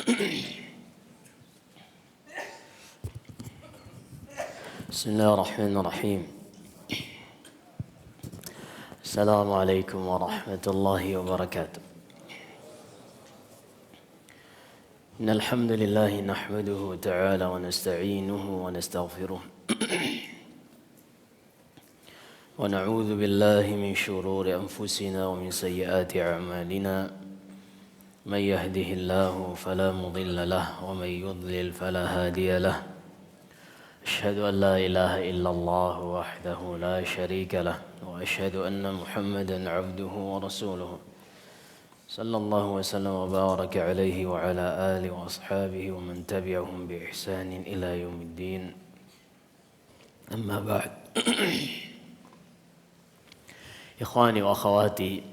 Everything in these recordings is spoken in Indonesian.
بسم الله الرحمن الرحيم. السلام عليكم ورحمة الله وبركاته. إن الحمد لله نحمده تعالى ونستعينه ونستغفره ونعوذ بالله من شرور أنفسنا ومن سيئات أعمالنا. من يهده الله فلا مضل له ومن يضلل فلا هادي له. أشهد أن لا إله إلا الله وحده لا شريك له وأشهد أن محمدا عبده ورسوله صلى الله وسلم وبارك عليه وعلى آله وأصحابه ومن تبعهم بإحسان إلى يوم الدين. أما بعد. Ikhwani wa akhawati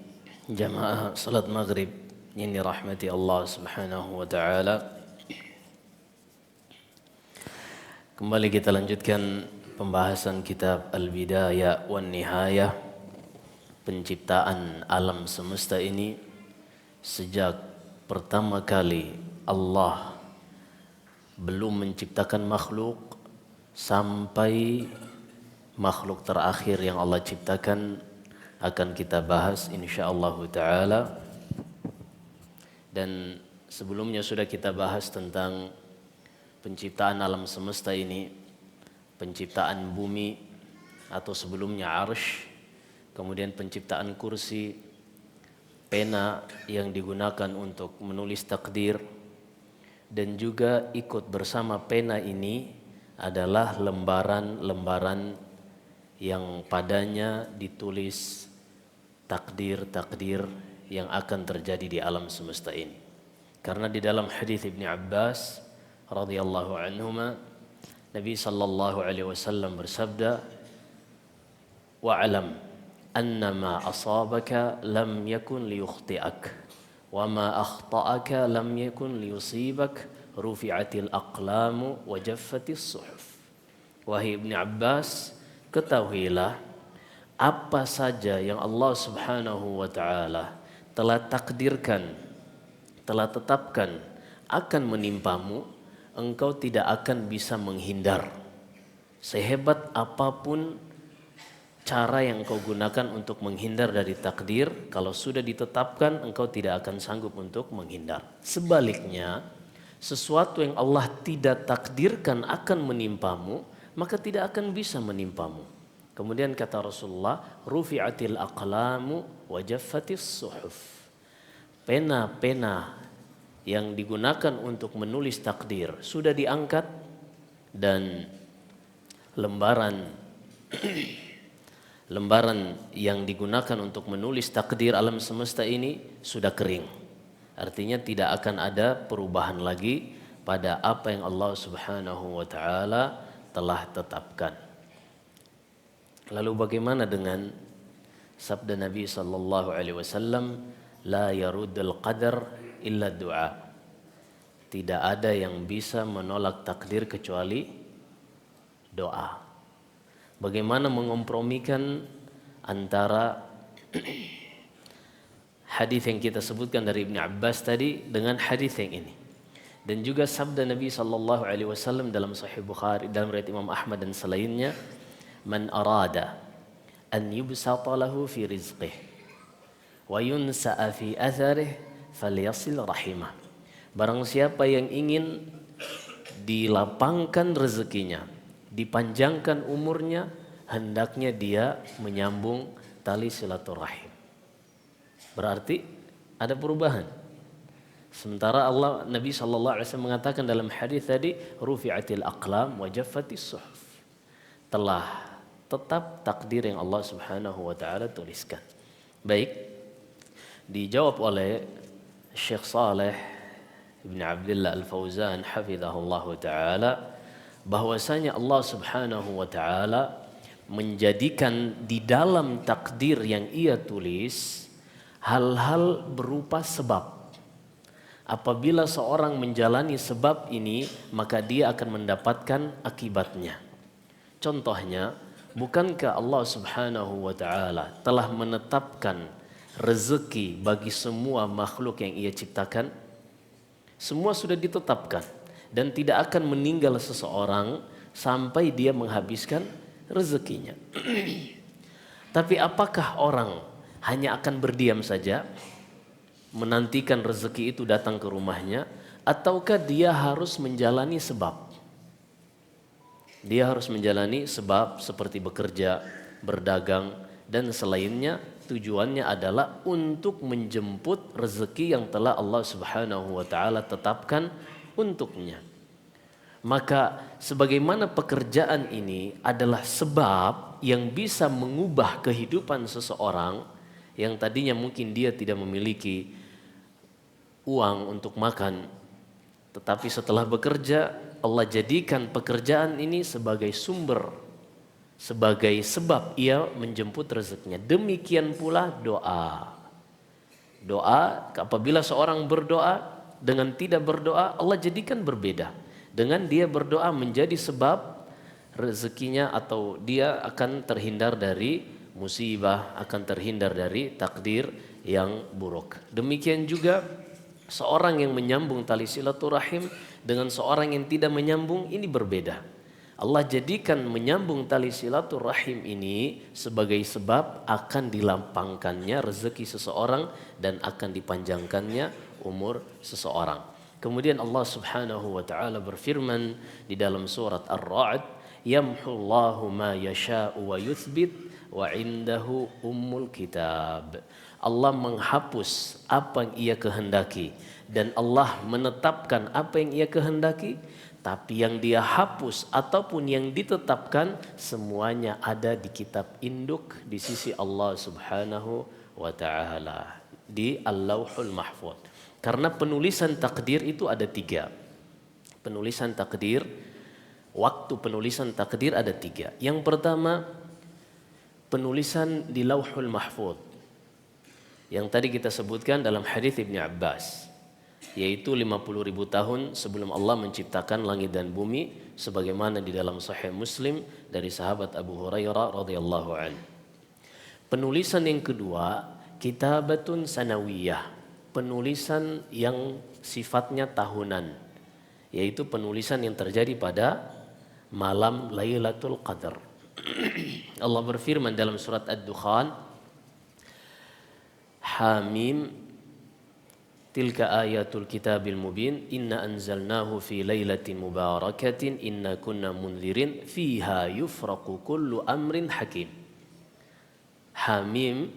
jamaah salat maghrib yang dirahmati Allah subhanahu wa ta'ala. Kembali kita lanjutkan pembahasan kitab Al-Bidayah wan Nihayah, penciptaan alam semesta ini sejak pertama kali Allah belum menciptakan makhluk sampai makhluk terakhir yang Allah ciptakan akan kita bahas insyaallah ta'ala. Dan sebelumnya sudah kita bahas tentang penciptaan alam semesta ini, penciptaan bumi atau sebelumnya arsy, kemudian penciptaan kursi, pena yang digunakan untuk menulis takdir, dan juga ikut bersama pena ini adalah lembaran-lembaran yang padanya ditulis takdir-takdir yang akan terjadi di alam semesta ini. Karena di dalam hadis Ibnu Abbas radhiyallahu anhuma, Nabi sallallahu alaihi wasallam bersabda, "Wa'lam annama asabaka lam yakun liyukhti'ak wa ma akhta'aka lam yakun liyusibak, rufi'atil aqlamu wa jaffatis suhuf." Wahai Ibnu Abbas, ketahuilah apa saja yang Allah Subhanahu wa taala telah takdirkan, telah tetapkan akan menimpamu, engkau tidak akan bisa menghindar. Sehebat apapun cara yang kau gunakan untuk menghindar dari takdir, kalau sudah ditetapkan engkau tidak akan sanggup untuk menghindar. Sebaliknya, sesuatu yang Allah tidak takdirkan akan menimpamu, maka tidak akan bisa menimpamu. Kemudian kata Rasulullah, rufi'atil aqlamu wa jaffatis suhuf. Pena-pena yang digunakan untuk menulis takdir sudah diangkat, dan lembaran yang digunakan untuk menulis takdir alam semesta ini sudah kering. Artinya tidak akan ada perubahan lagi pada apa yang Allah Subhanahu wa taala telah tetapkan. Lalu bagaimana dengan sabda Nabi sallallahu alaihi wasallam, la yaruddul qadar illa du'a. Tidak ada yang bisa menolak takdir kecuali doa. Bagaimana mengompromikan antara hadis yang kita sebutkan dari Ibnu Abbas tadi dengan hadis yang ini, dan juga sabda Nabi sallallahu alaihi wasallam dalam Sahih Bukhari, dalam riwayat Imam Ahmad dan selainnya, man arada an yubsata lahu fi rizqihi wa yunsa'a fi atharih falyasil rahimah. Barang siapa yang ingin dilapangkan rezekinya, dipanjangkan umurnya, hendaknya dia menyambung tali silaturahim. Berarti ada perubahan. Sementara Nabi sallallahu alaihi wasallam mengatakan dalam hadis tadi, rufi'atil aqlam wa jaffatis suhuf. Telah tetap takdir yang Allah Subhanahu wa taala tuliskan. Baik, dijawab oleh Syekh Saleh Ibn Abdullah Al-Fauzan hafizahullahu taala bahwasanya Allah Subhanahu wa taala menjadikan di dalam takdir yang Ia tulis hal-hal berupa sebab. Apabila seorang menjalani sebab ini, maka dia akan mendapatkan akibatnya. Contohnya, bukankah Allah Subhanahu wa taala telah menetapkan rezeki bagi semua makhluk yang Ia ciptakan? Semua sudah ditetapkan dan tidak akan meninggal seseorang sampai dia menghabiskan rezekinya. Tapi apakah orang hanya akan berdiam saja menantikan rezeki itu datang ke rumahnya, ataukah dia harus menjalani sebab? Dia harus menjalani sebab seperti bekerja, berdagang, dan selainnya. Tujuannya adalah untuk menjemput rezeki yang telah Allah Subhanahu wa taala tetapkan untuknya. Maka sebagaimana pekerjaan ini adalah sebab yang bisa mengubah kehidupan seseorang yang tadinya mungkin dia tidak memiliki uang untuk makan, tetapi setelah bekerja Allah jadikan pekerjaan ini sebagai sumber, sebagai sebab ia menjemput rezekinya. Demikian pula doa. Doa, apabila seorang berdoa dengan tidak berdoa, Allah jadikan berbeda. Dengan dia berdoa menjadi sebab rezekinya, atau dia akan terhindar dari musibah, akan terhindar dari takdir yang buruk. Demikian juga seorang yang menyambung tali silaturahim dengan seorang yang tidak menyambung, ini berbeda. Allah jadikan menyambung tali silaturahim ini sebagai sebab akan dilampangkannya rezeki seseorang dan akan dipanjangkannya umur seseorang. Kemudian Allah Subhanahu wa taala berfirman di dalam surat Ar-Ra'd, "Yamhullahu ma yasha'u wa yuthbit wa 'indahu ummul kitab." Allah menghapus apa yang Ia kehendaki dan Allah menetapkan apa yang Ia kehendaki, tapi yang Dia hapus ataupun yang ditetapkan semuanya ada di kitab induk di sisi Allah Subhanahu wa taala di Al-Lauhul Mahfuz. Karena penulisan takdir itu ada 3. Penulisan takdir, waktu penulisan takdir ada 3. Yang pertama, penulisan di Lauhul Mahfuz yang tadi kita sebutkan dalam hadis Ibnu Abbas, yaitu 50.000 tahun sebelum Allah menciptakan langit dan bumi, sebagaimana di dalam Sahih Muslim dari sahabat Abu Hurairah radhiyallahu anhu. Penulisan yang kedua, kitabatun sanawiyah, penulisan yang sifatnya tahunan, yaitu penulisan yang terjadi pada malam Lailatul Qadar. Allah berfirman dalam surat Ad-Dukhan, Hamim, tilka ayatul kitabil mubin, inna anzalnahu fi lailatin mubarakatin, inna kunna munzirin, fiha yufraqu kullu amrin hakim. Hamim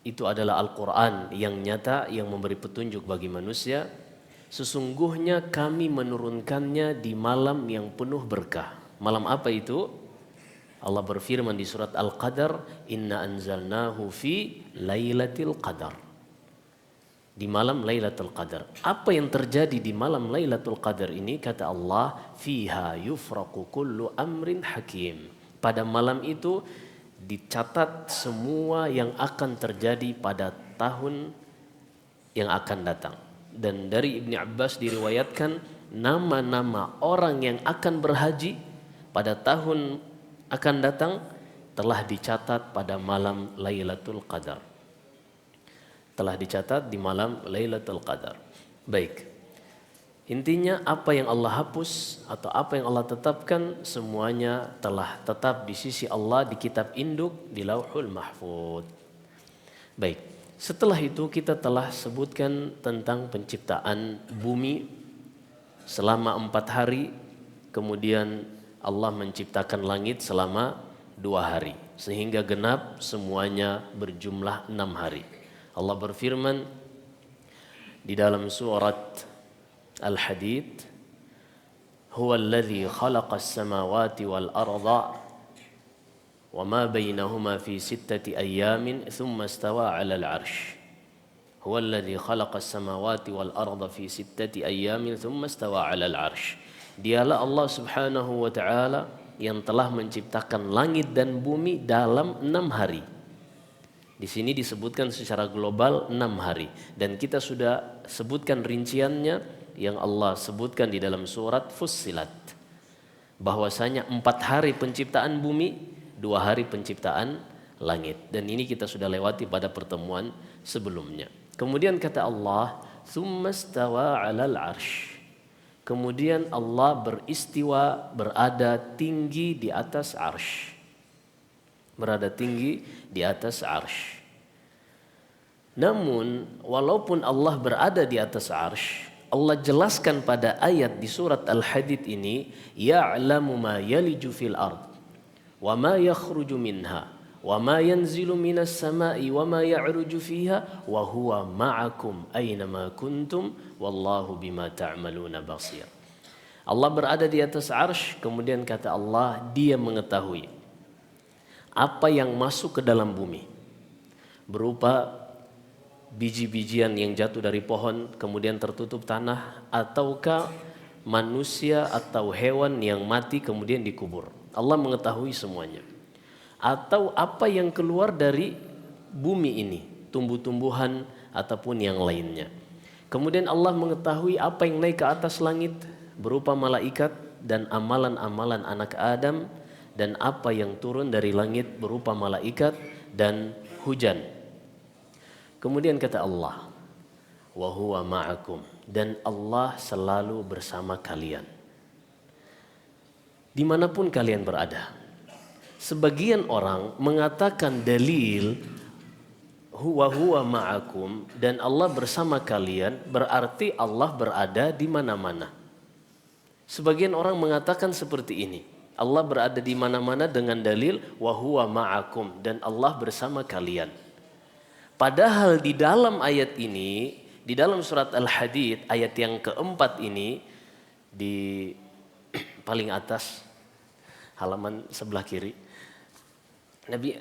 itu adalah Al-Quran yang nyata, yang memberi petunjuk bagi manusia. Sesungguhnya kami menurunkannya di malam yang penuh berkah. Malam apa itu? Allah berfirman di surat Al-Qadar, inna anzalnahu fi lailatul qadar. Di malam Lailatul Qadar. Apa yang terjadi di malam Lailatul Qadar ini? Kata Allah, fiha yufraqu kullu amrin hakim. Pada malam itu dicatat semua yang akan terjadi pada tahun yang akan datang. Dan dari Ibnu Abbas diriwayatkan nama-nama orang yang akan berhaji pada tahun akan datang telah dicatat pada malam Lailatul Qadar. Telah dicatat di malam Lailatul Qadar. Baik. Intinya apa yang Allah hapus atau apa yang Allah tetapkan semuanya telah tetap di sisi Allah di kitab induk di Lauhul Mahfuz. Baik. Setelah itu kita telah sebutkan tentang penciptaan bumi selama 4 hari, kemudian Allah menciptakan langit selama 2 hari, sehingga genap semuanya berjumlah 6 hari. Allah berfirman di dalam surat Al-Hadid, huwa alladhi khalaqas samawati wal arda wa ma bainahuma fi 6 ayyamin thumma istawa 'alal 'arsy. Huwa alladhi khalaqas samawati wal arda fi 6 ayyamin thumma istawa 'alal 'arsy. Dialah Allah Subhanahu wa taala yang telah menciptakan langit dan bumi dalam 6 hari. Di sini disebutkan secara global 6 hari dan kita sudah sebutkan rinciannya yang Allah sebutkan di dalam surat Fussilat, bahwasanya 4 hari penciptaan bumi, 2 hari penciptaan langit, dan ini kita sudah lewati pada pertemuan sebelumnya. Kemudian kata Allah, thumma istawa 'alal 'arsy. Kemudian Allah beristiwa, berada tinggi di atas arsy. Berada tinggi di atas arsy. Namun walaupun Allah berada di atas arsy, Allah jelaskan pada ayat di surat Al-Hadid ini, ya'lamu ma yaliju fil ard wa ma yakhruju minha wa ma yanzilu minas sama'i wa ma ya'ruju fiha wa huwa ma'akum aina ma kuntum wallahu bima ta'maluna basir. Allah berada di atas arsy, kemudian kata Allah, Dia mengetahui apa yang masuk ke dalam bumi berupa biji-bijian yang jatuh dari pohon kemudian tertutup tanah, ataukah manusia atau hewan yang mati kemudian dikubur. Allah mengetahui semuanya. Atau apa yang keluar dari bumi ini, tumbuh-tumbuhan ataupun yang lainnya. Kemudian Allah mengetahui apa yang naik ke atas langit berupa malaikat dan amalan-amalan anak Adam, dan apa yang turun dari langit berupa malaikat dan hujan. Kemudian kata Allah, wa huwa ma'akum, dan Allah selalu bersama kalian dimanapun kalian berada. Sebagian orang mengatakan dalil huwa ma'akum dan Allah bersama kalian berarti Allah berada di mana-mana. Sebagian orang mengatakan seperti ini, Allah berada di mana-mana dengan dalil wa huwa ma'akum dan Allah bersama kalian. Padahal di dalam ayat ini, di dalam surat Al-Hadid ayat yang keempat ini, di paling atas halaman sebelah kiri,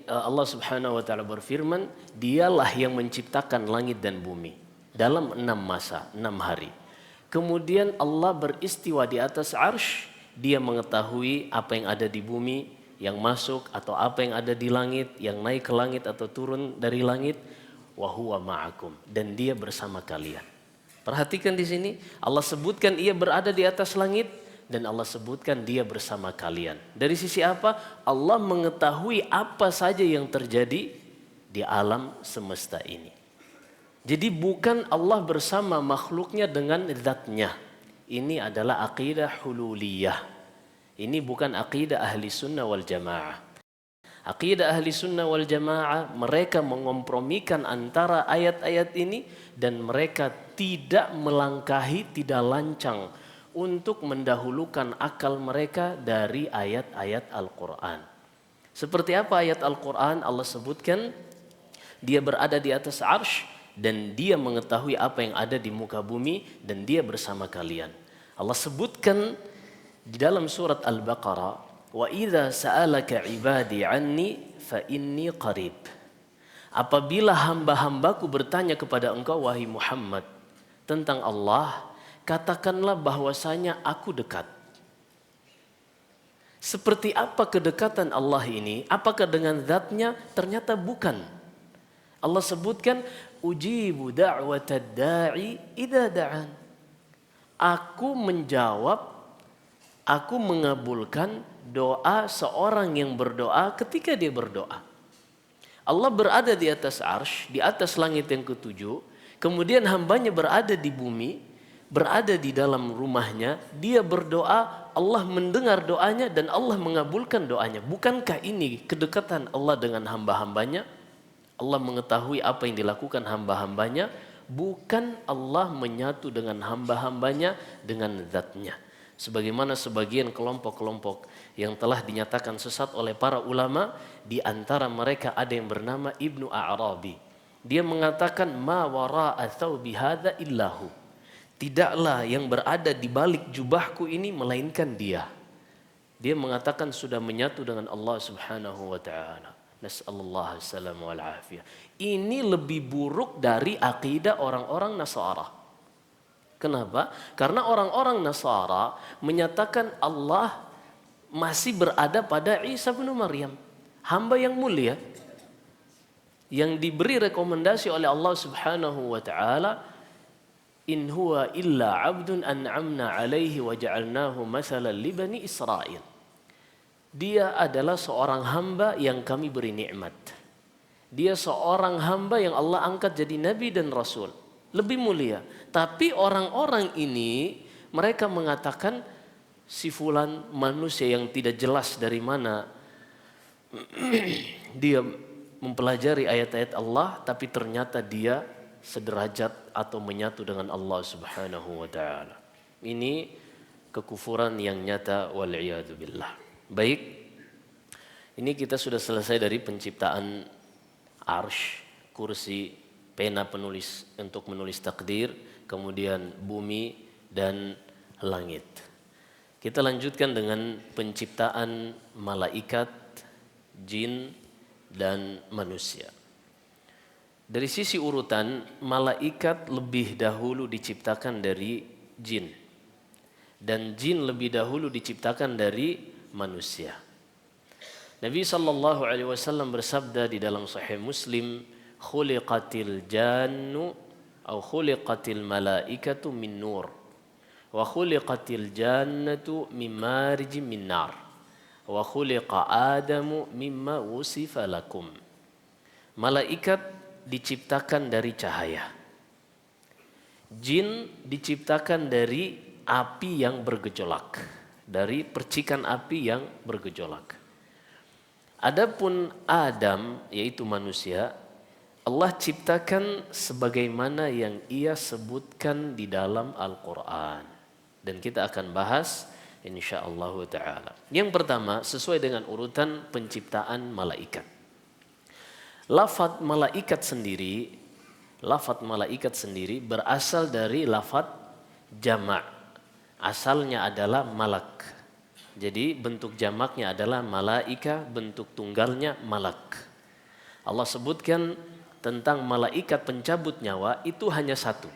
Allah Subhanahu wa taala berfirman, Dialah yang menciptakan langit dan bumi dalam 6 masa, 6 hari. Kemudian Allah beristiwa di atas arsy, Dia mengetahui apa yang ada di bumi, yang masuk atau apa yang ada di langit, yang naik ke langit atau turun dari langit. Wa huwa ma'akum, dan Dia bersama kalian. Perhatikan di sini Allah sebutkan Ia berada di atas langit, dan Allah sebutkan Dia bersama kalian. Dari sisi apa? Allah mengetahui apa saja yang terjadi di alam semesta ini. Jadi bukan Allah bersama makhluknya dengan zatnya. Ini adalah aqidah hululiyah. Ini bukan aqidah ahli sunnah wal jamaah. Aqidah ahli sunnah wal jamaah, mereka mengompromikan antara ayat-ayat ini dan mereka tidak melangkahi, tidak lancang untuk mendahulukan akal mereka dari ayat-ayat Al-Quran. Seperti apa ayat Al-Quran? Allah sebutkan Dia berada di atas arsy dan Dia mengetahui apa yang ada di muka bumi dan Dia bersama kalian. Allah sebutkan di dalam surat Al-Baqarah, wa idza sa'alaka ibadi anni fa inni qarib. Apabila hamba-hambaku bertanya kepada engkau wahai Muhammad tentang Allah, katakanlah bahwasanya aku dekat. Seperti apa kedekatan Allah ini? Apakah dengan zatnya? Ternyata bukan. Allah sebutkan, ujibu da'watad da'i idza da'an. Aku menjawab, aku mengabulkan doa seorang yang berdoa ketika dia berdoa. Allah berada di atas arsy, di atas langit yang ketujuh. Kemudian hambanya berada di bumi, berada di dalam rumahnya, dia berdoa, Allah mendengar doanya dan Allah mengabulkan doanya. Bukankah ini kedekatan Allah dengan hamba-hambanya? Allah mengetahui apa yang dilakukan hamba-hambanya. Bukan Allah menyatu dengan hamba-hambanya dengan zatnya. Sebagaimana sebagian kelompok-kelompok yang telah dinyatakan sesat oleh para ulama, di antara mereka ada yang bernama Ibnu A'rabi. Dia mengatakan, ma wara'a thawbi hadza illahu. Tidaklah yang berada di balik jubahku ini melainkan Dia. Dia mengatakan sudah menyatu dengan Allah Subhanahu wa taala. Nas'alullah as-salam wal afiyah. Ini lebih buruk dari akidah orang-orang Nasara. Kenapa? Karena orang-orang Nasara menyatakan Allah masih berada pada Isa bin Maryam, hamba yang mulia yang diberi rekomendasi oleh Allah Subhanahu wa taala. In huwa illa abdun an'amna alaihi wa ja'alnahu mathalan li bani Israil. Dia adalah seorang hamba yang kami beri nikmat. Dia seorang hamba yang Allah angkat jadi nabi dan rasul. lebih mulia. Tapi orang-orang ini mereka mengatakan si fulan manusia yang tidak jelas dari mana dia mempelajari ayat-ayat Allah, tapi ternyata dia sederajat atau menyatu dengan Allah Subhanahu wa taala. Ini kekufuran yang nyata, wal'iyadu billah. Baik, ini kita sudah selesai dari penciptaan arsy, kursi, pena penulis untuk menulis takdir, kemudian bumi dan langit. Kita lanjutkan dengan penciptaan malaikat, jin, dan manusia. Dari sisi urutan, malaikat lebih dahulu diciptakan dari jin, dan jin lebih dahulu diciptakan dari manusia. Nabi SAW bersabda di dalam Sahih Muslim, khuliqatil jannu atau khuliqatil malaikatu min nur wa khuliqatil jannatu min marijin min nar wa khuliqa adamu mimma wusifa lakum. Malaikat diciptakan dari cahaya, jin diciptakan dari api yang bergejolak, dari percikan api yang bergejolak. Adapun Adam, yaitu manusia, Allah ciptakan sebagaimana yang ia sebutkan di dalam Al-Quran. Dan kita akan bahas insyaallah ta'ala. Yang pertama, sesuai dengan urutan penciptaan malaikat. Lafaz malaikat sendiri berasal dari lafaz jama'. Asalnya adalah malak. Jadi bentuk jamaknya adalah malaika, bentuk tunggalnya malak. Allah sebutkan tentang malaikat pencabut nyawa itu hanya satu.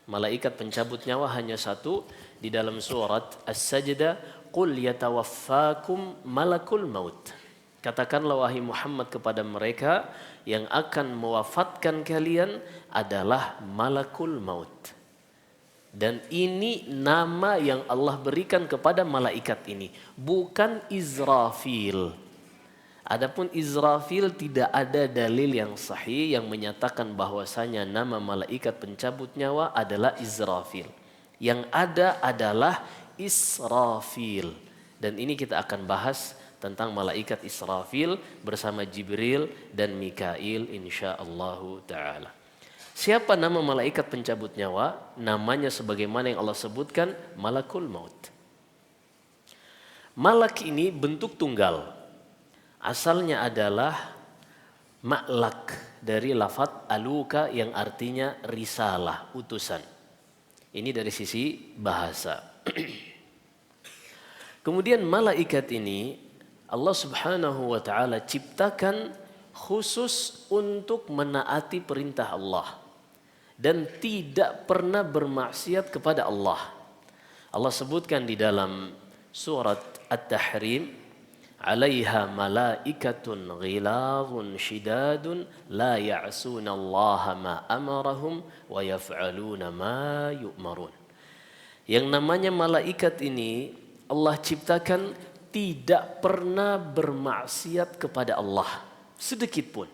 Malaikat pencabut nyawa hanya satu di dalam surat As-Sajdah, qul yatawaffakum malakul maut. Katakanlah wahai Muhammad kepada mereka, yang akan mewafatkan kalian adalah malakul maut. Dan ini nama yang Allah berikan kepada malaikat ini, bukan Israfil. Adapun Israfil tidak ada dalil yang sahih yang menyatakan bahwasanya nama malaikat pencabut nyawa adalah Israfil. Yang ada adalah Israfil. Dan ini kita akan bahas tentang malaikat Israfil bersama Jibril dan Mikail insyaallah ta'ala. Siapa nama malaikat pencabut nyawa? Namanya sebagaimana yang Allah sebutkan, malakul maut. Malak ini bentuk tunggal. Asalnya adalah maklak dari lafaz aluka yang artinya risalah, utusan. Ini dari sisi bahasa. Kemudian malaikat ini Allah Subhanahu wa taala ciptakan khusus untuk menaati perintah Allah dan tidak pernah bermaksiat kepada Allah. Allah sebutkan di dalam surat At-Tahrim, "'alaiha malaikatun ghilazun shidadun la ya'suna Allah ma amarahum wa yaf'aluna ma yu'marun." Yang namanya malaikat ini Allah ciptakan tidak pernah bermaksiat kepada Allah sedikit pun.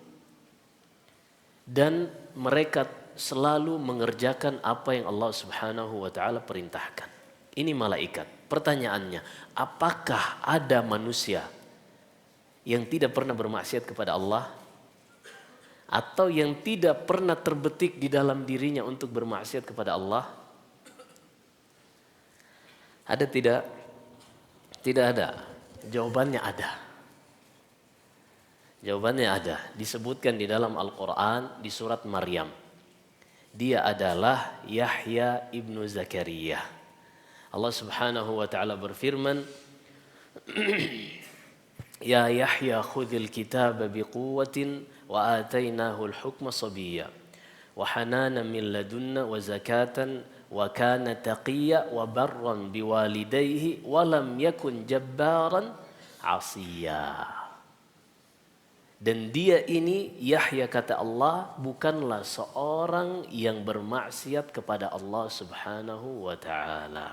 Dan mereka selalu mengerjakan apa yang Allah Subhanahu wa taala perintahkan. Ini malaikat. Pertanyaannya, apakah ada manusia yang tidak pernah bermaksiat kepada Allah? Atau yang tidak pernah terbetik di dalam dirinya untuk bermaksiat kepada Allah? Ada tidak? Tidak ada. Jawabannya ada. Jawabannya ada. Disebutkan di dalam Al-Quran di surat Maryam. Dia adalah Yahya ibnu Zakaria. Allah Subhanahu wa taala berfirman, "Ya Yahya khudhil kitaba biquwwatin wa atainahu al-hukma sabiyya wa hananan min ladunna wa zakatan wa kana taqiyya wa barran biwalidayhi wa lam yakun jabbaran 'asiyya." Dan dia ini, Yahya kata Allah, bukanlah seorang yang bermaksiat kepada Allah Subhanahu wa ta'ala.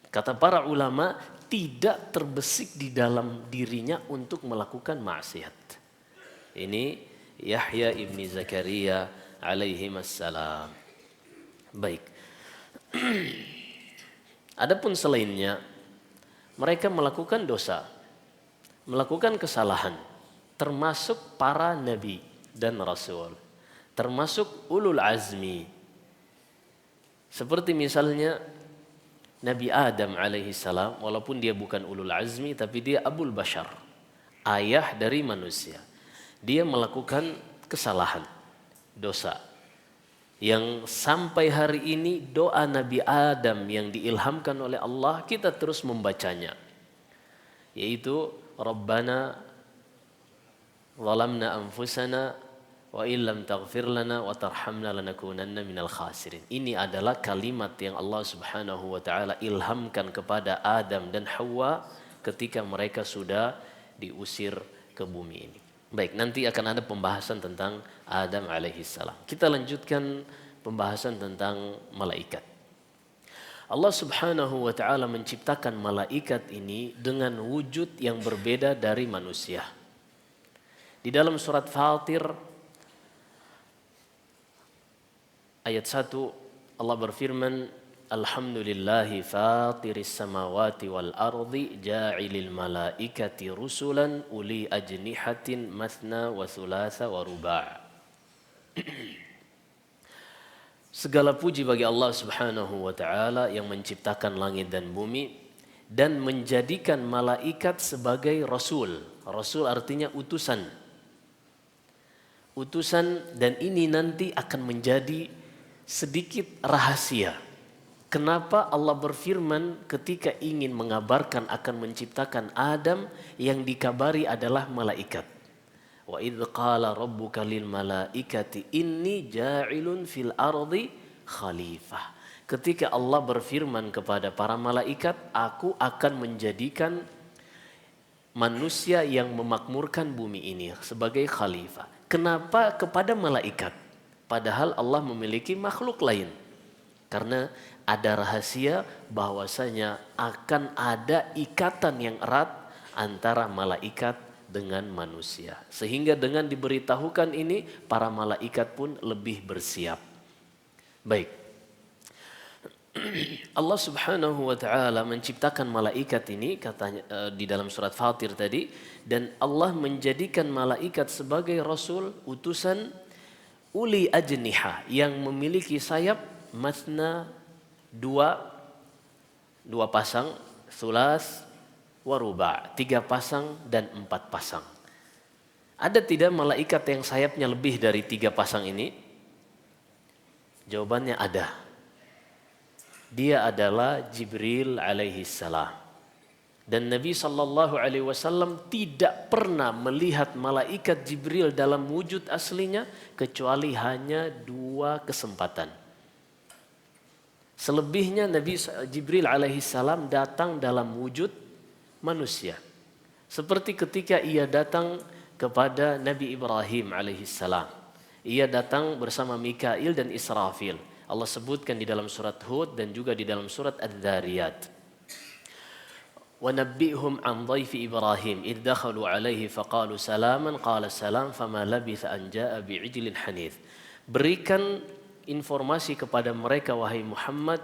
Kata para ulama, tidak terbesik di dalam dirinya untuk melakukan maksiat. Ini Yahya ibni Zakaria alaihimassalam. Baik. Adapun selainnya, mereka melakukan dosa, melakukan kesalahan, termasuk para nabi dan rasul, termasuk ulul azmi. Seperti misalnya Nabi Adam alaihi salam, walaupun dia bukan ulul azmi tapi dia abul bashar, ayah dari manusia. Dia melakukan kesalahan, dosa, yang sampai hari ini doa Nabi Adam yang diilhamkan oleh Allah kita terus membacanya, yaitu Rabbana zalamna anfusana wa illam taghfir lana wa tarhamna lanakunanna minal khasirin. Ini adalah kalimat yang Allah Subhanahu wa taala ilhamkan kepada Adam dan Hawa ketika mereka sudah diusir ke bumi ini. Baik, nanti akan ada pembahasan tentang Adam alaihi salam. Kita lanjutkan pembahasan tentang malaikat. Allah Subhanahu wa taala menciptakan malaikat ini dengan wujud yang berbeda dari manusia. Di dalam surat Fatir ayat 1 Allah berfirman, Alhamdulillahi fatiris samawati wal ardi ja'ilil malaikati rusulan uli ajnihatin mathna wa thulatha wa ruba'. Segala puji bagi Allah Subhanahu wa taala yang menciptakan langit dan bumi dan menjadikan malaikat sebagai rasul. Rasul artinya utusan. Utusan, dan ini nanti akan menjadi sedikit rahasia. Kenapa Allah berfirman ketika ingin mengabarkan akan menciptakan Adam yang dikabari adalah malaikat. Wa idz qala rabbuka lil malaikati inni ja'ilun fil ardi khalifah. Ketika Allah berfirman kepada para malaikat, aku akan menjadikan manusia yang memakmurkan bumi ini sebagai khalifah. Kenapa kepada malaikat? Padahal Allah memiliki makhluk lain. Karena ada rahasia bahwasanya akan ada ikatan yang erat antara malaikat dengan manusia. Sehingga dengan diberitahukan ini, para malaikat pun lebih bersiap. Baik. Allah Subhanahu wa taala menciptakan malaikat ini, katanya di dalam surat Fatir tadi, dan Allah menjadikan malaikat sebagai rasul, utusan, uli ajniha, yang memiliki sayap, masna, dua pasang, thulas, waruba, 3 pasang dan 4 pasang. Ada tidak malaikat yang sayapnya lebih dari 3 pasang ini? Jawabannya ada. Dia adalah Jibril alaihi salam. Dan Nabi sallallahu alaihi wasallam tidak pernah melihat malaikat Jibril dalam wujud aslinya kecuali hanya 2 kesempatan. Selebihnya Nabi Jibril alaihi salam datang dalam wujud manusia. Seperti ketika ia datang kepada Nabi Ibrahim alaihi salam. Ia datang bersama Mikail dan Israfil. Allah sebutkan di dalam surat Hud dan juga di dalam surat Adz-Dzariyat. Wa nabbihum an dhaifi Ibrahim idh dakhalu alaihi faqalu salaman qala salam fama labitha an jaa bi'ijlin hanith. Berikan informasi kepada mereka wahai Muhammad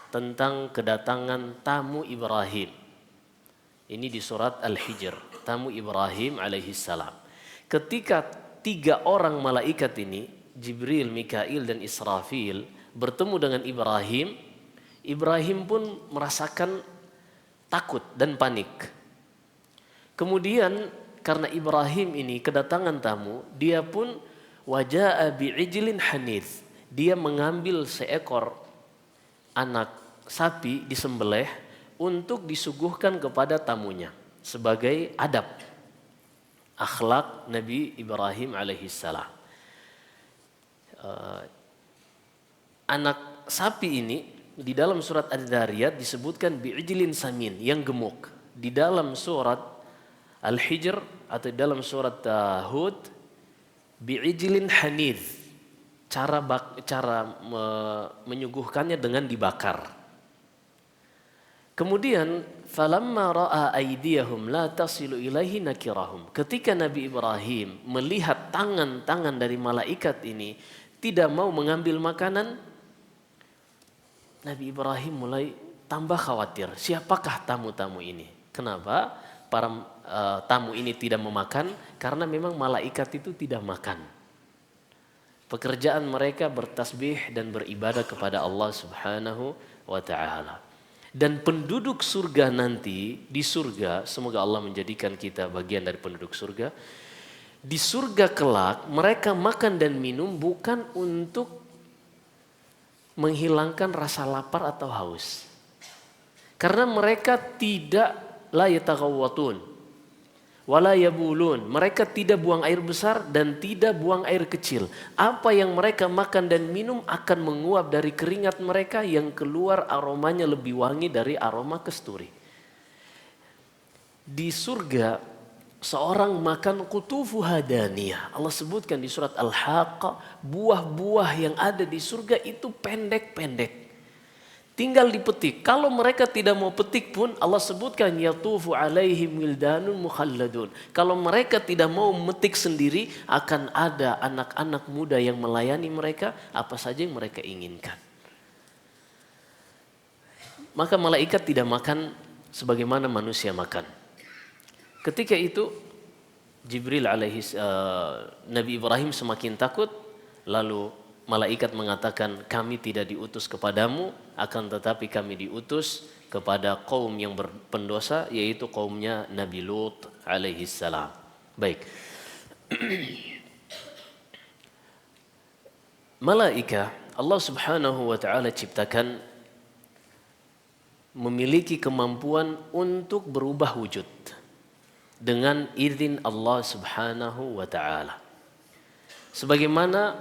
tentang kedatangan tamu Ibrahim. Ini di surat Al-Hijr, tamu Ibrahim alaihi salam. Ketika 3 orang malaikat ini, Jibril, Mikail dan Israfil, bertemu dengan Ibrahim, Ibrahim pun merasakan takut dan panik. Kemudian karena Ibrahim ini kedatangan tamu, dia pun waja'a bi'ijlin hanith. Dia mengambil seekor anak sapi disembelih untuk disuguhkan kepada tamunya sebagai adab akhlak Nabi Ibrahim alaihi salam. Anak sapi ini di dalam surat Adz-Dzariyat disebutkan bi'ijlin samin, yang gemuk. Di dalam surat Al-Hijr atau dalam surat Hud bi'ijlin hanith. Cara menyuguhkannya dengan dibakar. Kemudian falamma ra'a aydiyahum la tasilu ilaihi nakirahum. Ketika Nabi Ibrahim melihat tangan-tangan dari malaikat ini tidak mau mengambil makanan, Nabi Ibrahim mulai tambah khawatir. Siapakah tamu-tamu ini? Kenapa para tamu ini tidak memakan? Karena memang malaikat itu tidak makan. Pekerjaan mereka bertasbih dan beribadah kepada Allah Subhanahu wa ta'ala. Dan penduduk surga nanti di surga, semoga Allah menjadikan kita bagian dari penduduk surga. Di surga kelak mereka makan dan minum bukan untuk menghilangkan rasa lapar atau haus. Karena mereka tidak la yataghawwatun wala yabulun. Mereka tidak buang air besar dan tidak buang air kecil. Apa yang mereka makan dan minum akan menguap dari keringat mereka yang keluar aromanya lebih wangi dari aroma kasturi. Di surga seorang makan qutufu hadaniyah. Allah sebutkan di surat Al-Haqqah, buah-buah yang ada di surga itu pendek-pendek. Tinggal dipetik. Kalau mereka tidak mau petik pun Allah sebutkan yatufu alaihim wildanun mukhalladun. Kalau mereka tidak mau metik sendiri, akan ada anak-anak muda yang melayani mereka apa saja yang mereka inginkan. Maka malaikat tidak makan sebagaimana manusia makan. Ketika itu Nabi Ibrahim semakin takut, lalu malaikat mengatakan, kami tidak diutus kepadamu, akan tetapi kami diutus kepada kaum yang berpendosa, yaitu kaumnya Nabi Lut alaihi salam. Baik. Malaikat Allah Subhanahu wa ta'ala ciptakan memiliki kemampuan untuk berubah wujud dengan izin Allah Subhanahu wa ta'ala. Sebagaimana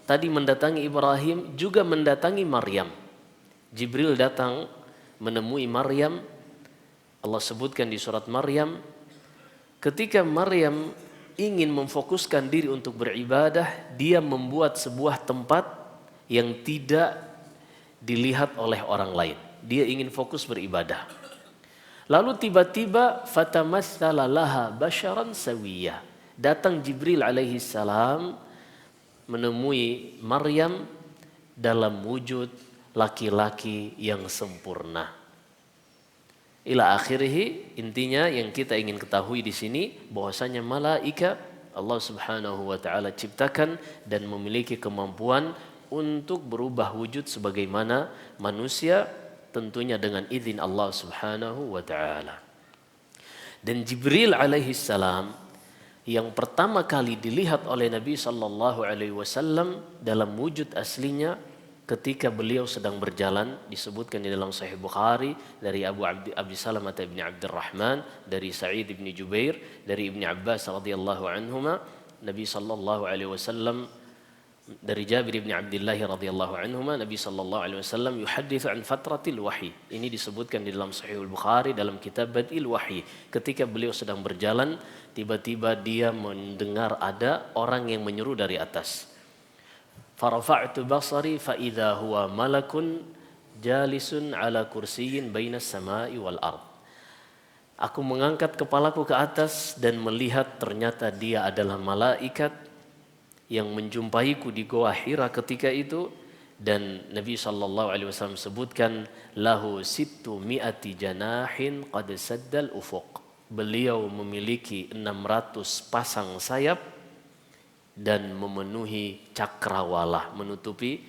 tadi mendatangi Ibrahim, juga mendatangi Maryam. Jibril datang menemui Maryam. Allah sebutkan di surat Maryam, ketika Maryam ingin memfokuskan diri untuk beribadah, dia membuat sebuah tempat yang tidak dilihat oleh orang lain. Dia ingin fokus beribadah. Lalu tiba-tiba fatamassala laha basharan sawiyya. Datang Jibril alaihi salam menemui Maryam dalam wujud laki-laki yang sempurna. Ila akhirih, intinya yang kita ingin ketahui di sini bahwasanya malaikat Allah Subhanahu wa taala ciptakan dan memiliki kemampuan untuk berubah wujud sebagaimana manusia, tentunya dengan izin Allah Subhanahu wa taala. Dan Jibril alaihi salam yang pertama kali dilihat oleh Nabi sallallahu alaihi wasallam dalam wujud aslinya ketika beliau sedang berjalan, disebutkan di dalam Sahih Bukhari dari Abi Salamah bin Abdurrahman, dari Sa'id bin Jubair, dari Ibnu Abbas radhiyallahu anhuma, Nabi sallallahu alaihi wasallam dari Jabir bin Abdullah radhiyallahu anhuma, Nabi sallallahu alaihi wasallam yuhadditsu an fatratil wahyi. Ini disebutkan di dalam Sahih Bukhari dalam kitab Bad'il Wahyi. Ketika beliau sedang berjalan, tiba-tiba dia mendengar ada orang yang menyeru dari atas. Farafa'tu basari fa idza huwa malakun jalisun ala kursiyyin bainas sama'i wal ard. Aku mengangkat kepalaku ke atas dan melihat ternyata dia adalah malaikat yang menjumpaiku di Goa Hira ketika itu, dan Nabi sallallahu alaihi wasallam sebutkan lahu sittu mi'ati janahin qad saddal ufuq. Beliau memiliki 600 pasang sayap dan memenuhi cakrawala, menutupi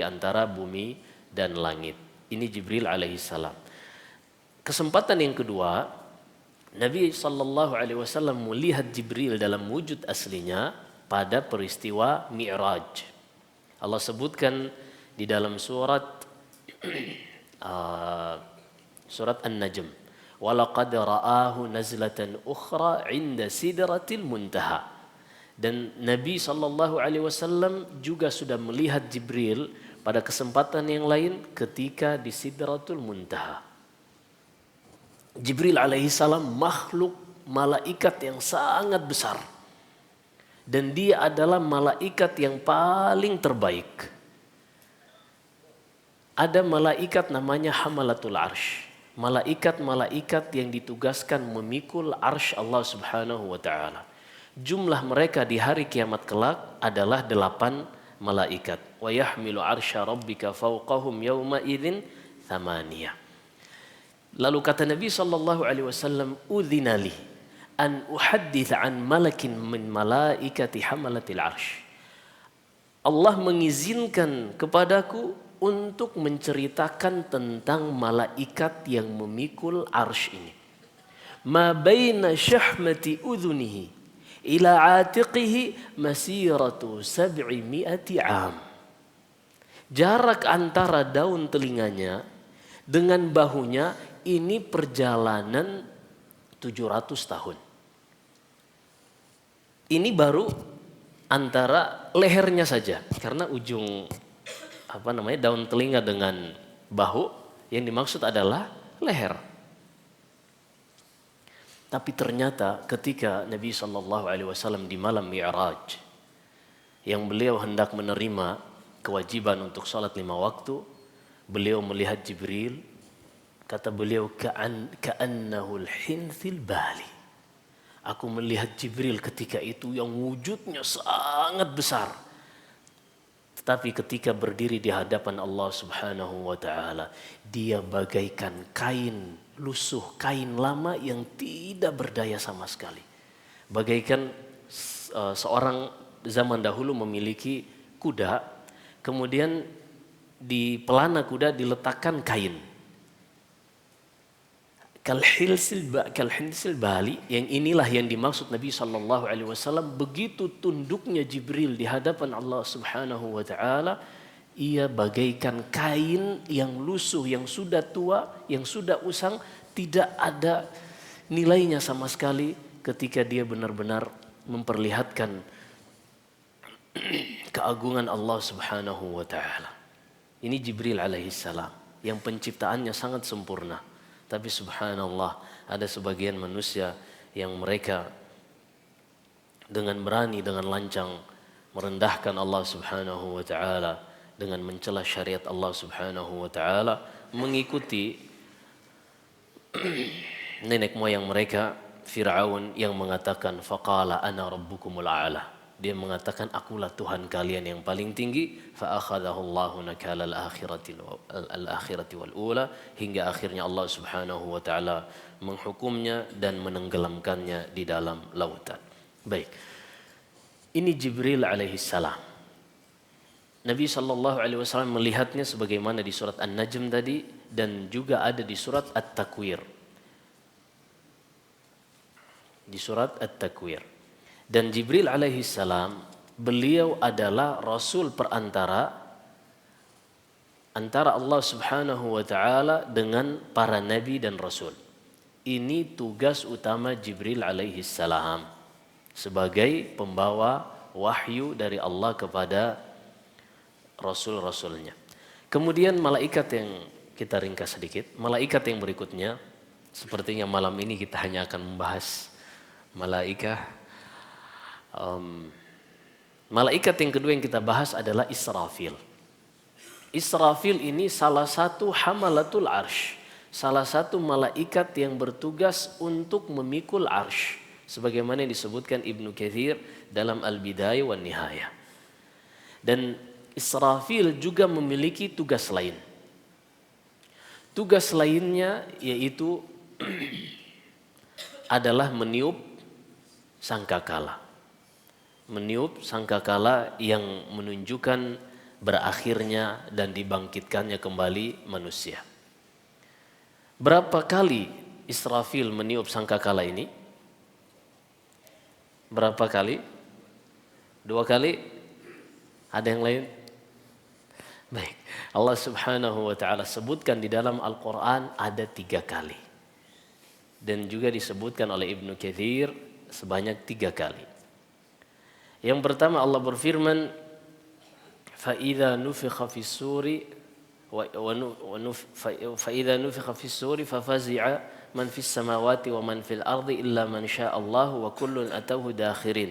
antara bumi dan langit. Ini Jibril alaihissalam. Kesempatan yang kedua, Nabi sallallahu alaihi wasallam melihat Jibril dalam wujud aslinya pada peristiwa Mi'raj. Allah sebutkan di dalam surat An-Najm, walaqad ra'ahu nazlatan ukhra 'inda sidratil muntaha. Dan Nabi sallallahu alaihi wasallam juga sudah melihat Jibril pada kesempatan yang lain ketika di Sidratul Muntaha. Jibril alaihi salam makhluk malaikat yang sangat besar. Dan dia adalah malaikat yang paling terbaik. Ada malaikat namanya Hamalatul Arsh. Malaikat-malaikat yang ditugaskan memikul arsy Allah Subhanahu wa taala. Jumlah mereka di hari kiamat kelak adalah 8 malaikat. Wa yahmilu arsya rabbika fawqahum yawma idzin thamaniyah. Lalu kata Nabi sallallahu alaihi wasallam, "Udzina li an uhaddits an malakin min malaikati hamalatil arsy." Allah mengizinkan kepadaku untuk menceritakan tentang malaikat yang memikul arsy ini. Ma baina syahmati udhunihi ila atiqihi masiratu 700 am. Jarak antara daun telinganya dengan bahunya ini perjalanan 700 tahun. Ini baru antara lehernya saja, karena ujung daun telinga dengan bahu yang dimaksud adalah leher. Tapi ternyata ketika Nabi SAW di malam Mi'raj, yang beliau hendak menerima kewajiban untuk salat 5 waktu, beliau melihat Jibril. Kata beliau, ka'annahul hinthil bali. Aku melihat Jibril ketika itu yang wujudnya sangat besar. Tetapi ketika berdiri di hadapan Allah Subhanahu wa ta'ala, dia bagaikan kain lusuh, kain lama yang tidak berdaya sama sekali. Bagaikan seorang zaman dahulu memiliki kuda, kemudian di pelana kuda diletakkan kain. Kalhilsil bali, yang inilah yang dimaksud Nabi SAW. Begitu tunduknya Jibril di hadapan Allah Subhanahu wa ta'ala, ia bagaikan kain yang lusuh, yang sudah tua, yang sudah usang, tidak ada nilainya sama sekali ketika dia benar-benar memperlihatkan keagungan Allah Subhanahu wa ta'ala. Ini Jibril alaihissalam yang penciptaannya sangat sempurna. Tapi subhanallah, ada sebagian manusia yang mereka dengan berani, dengan lancang merendahkan Allah Subhanahu wa ta'ala dengan mencela syariat Allah Subhanahu wa ta'ala, mengikuti nenek moyang mereka, Fir'aun, yang mengatakan faqala ana rabbukumul a'la. Dia mengatakan akulah Tuhan kalian yang paling tinggi. Fa akhadahu Allahu nakala al-akhirati wal ula, hingga akhirnya Allah Subhanahu wa taala menghukumnya dan menenggelamkannya di dalam lautan. Baik. Ini Jibril alaihi salam. Nabi sallallahu alaihi wasallam melihatnya sebagaimana di surat An-Najm tadi, dan juga ada di surat At-Takwir. Di surat At-Takwir. Dan Jibril alaihi salam, beliau adalah rasul perantara antara Allah Subhanahu wa taala dengan para nabi dan rasul. Ini tugas utama Jibril alaihi salam sebagai pembawa wahyu dari Allah kepada rasul-rasulnya. Kemudian malaikat yang kita ringkas sedikit, malaikat yang berikutnya, sepertinya malam ini kita hanya akan membahas malaikat yang kedua yang kita bahas adalah Israfil. Israfil ini salah satu hamalatul arsh, salah satu malaikat yang bertugas untuk memikul arsh, sebagaimana yang disebutkan Ibnu Katsir dalam Al-Bidayah wan Nihayah. Dan Israfil juga memiliki tugas lain. Tugas lainnya yaitu adalah meniup sangkakala. Meniup sangkakala yang menunjukkan berakhirnya dan dibangkitkannya kembali manusia. Berapa kali Israfil meniup sangkakala ini? Berapa kali? 2 kali? Ada yang lain? Baik. Allah Subhanahu wa taala sebutkan di dalam Al-Qur'an ada 3 kali. Dan juga disebutkan oleh Ibnu Katsir sebanyak 3 kali. Yang pertama Allah berfirman, فَإِذَا نُفِخَ فِي الصُّورِ فَإِذَا نُفِخَ فِي الصُّورِ فَفَزِعَ مَنْ فِي السَّمَاوَاتِ وَمَنْ فِي الْأَرْضِ إِلَّا مَنْ شَاءَ اللَّهُ وَكُلٌّ أَتَوْهُ دَاخِرِينَ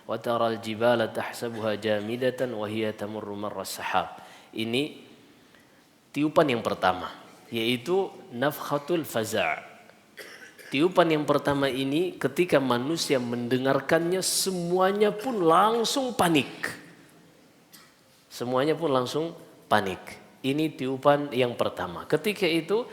وَتَرَى الْجِبَالَ تَحْسَبُهَا جَامِدَةً وَهِيَ تَمُرُّ مَرَّ السَّحَابِ. Ini tiupan yang pertama, yaitu nafkhatul faza'. Tiupan yang pertama ini ketika manusia mendengarkannya semuanya pun langsung panik. Semuanya pun langsung panik. Ini tiupan yang pertama. Ketika itu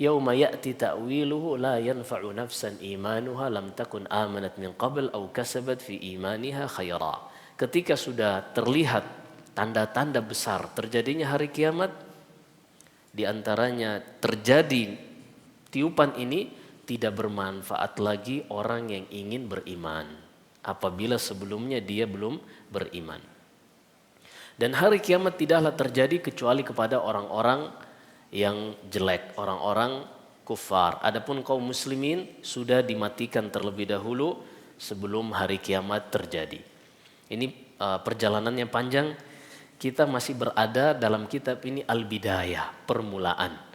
yauma ya'ti ta'wiluhu la yanfa'u nafsan imanuha lam takun amanat min qabl aw kasabat fi imaniha khaira. Ketika sudah terlihat tanda-tanda besar terjadinya hari kiamat, di antaranya terjadi tiupan ini, tidak bermanfaat lagi orang yang ingin beriman apabila sebelumnya dia belum beriman. Dan hari kiamat tidaklah terjadi kecuali kepada orang-orang yang jelek, orang-orang kufar. Adapun kaum muslimin sudah dimatikan terlebih dahulu sebelum hari kiamat terjadi. Ini perjalanannya panjang. Kita masih berada dalam kitab ini Al-Bidayah, permulaan.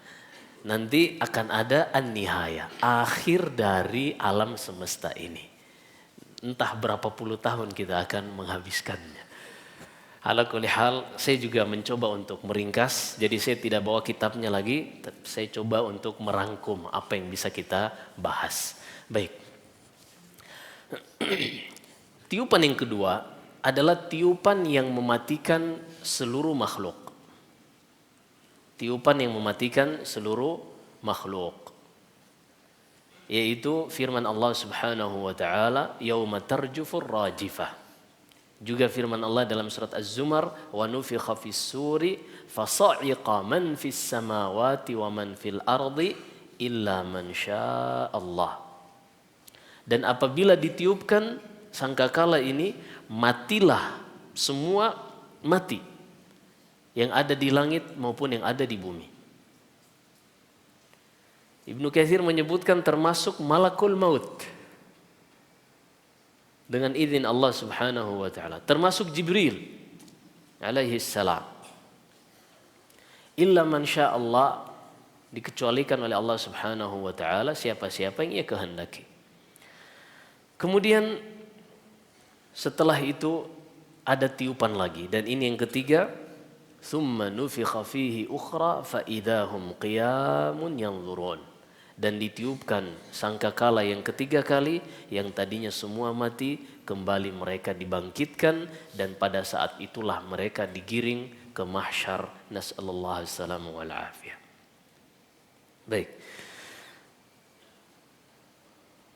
Nanti akan ada an-nihayah, akhir dari alam semesta ini. Entah berapa puluh tahun kita akan menghabiskannya. Ala kulli hal, saya juga mencoba untuk meringkas. Jadi saya tidak bawa kitabnya lagi, saya coba untuk merangkum apa yang bisa kita bahas. Baik. Tiupan yang kedua adalah tiupan yang mematikan seluruh makhluk. Tiupan yang mematikan seluruh makhluk, yaitu firman Allah Subhanahu wa taala, yauma tarjufur rajifah. Juga firman Allah dalam surat Az-Zumar, wa nufikha fis suri fasa'iqa man fis samawati wa man fil ardi illa man syaa Allah. Dan apabila ditiupkan sangkakala ini, matilah semua, mati yang ada di langit maupun yang ada di bumi. Ibnu Katsir menyebutkan termasuk malakul maut dengan izin Allah Subhanahu wa taala, termasuk Jibril alaihi salam. Illa man syaa Allah, dikecualikan oleh Allah Subhanahu wa taala siapa-siapa yang Ia kehendaki. Kemudian setelah itu ada tiupan lagi, dan ini yang ketiga. Thumma nufikha fihi ukhra fa idahum qiyamun yanzurun. Dan ditiupkan sangkakala yang ketiga kali, yang tadinya semua mati, kembali mereka dibangkitkan, dan pada saat itulah mereka digiring ke mahsyar. Nas'allallahu assalamu wal afiyah. Baik.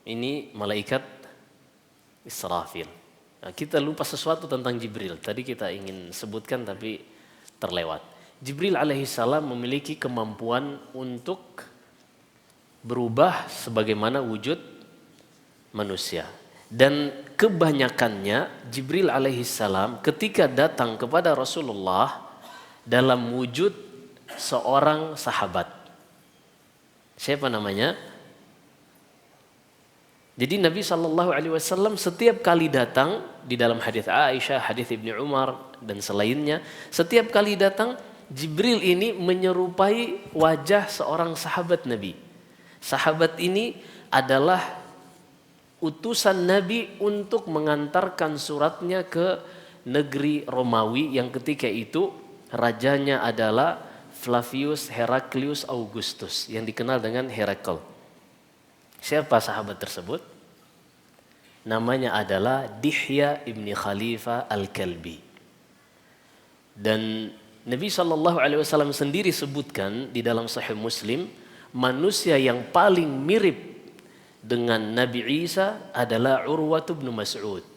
Ini malaikat Israfil. Nah, kita lupa sesuatu tentang Jibril. Tadi kita ingin sebutkan tapi terlewat. Jibril alaihissalam memiliki kemampuan untuk berubah sebagaimana wujud manusia. Dan kebanyakannya Jibril alaihissalam ketika datang kepada Rasulullah dalam wujud seorang sahabat. Siapa namanya? Jadi Nabi SAW setiap kali datang, di dalam hadis Aisyah, hadis Ibnu Umar dan selainnya, setiap kali datang Jibril ini menyerupai wajah seorang sahabat Nabi. Sahabat ini adalah utusan Nabi untuk mengantarkan suratnya ke negeri Romawi yang ketika itu rajanya adalah Flavius Heraclius Augustus yang dikenal dengan Herakl. Siapa sahabat tersebut? Namanya adalah Dihya ibni Khalifah al-Kalbi. Dan Nabi SAW sendiri sebutkan di dalam Sahih Muslim, manusia yang paling mirip dengan Nabi Isa adalah Urwah bin Mas'ud,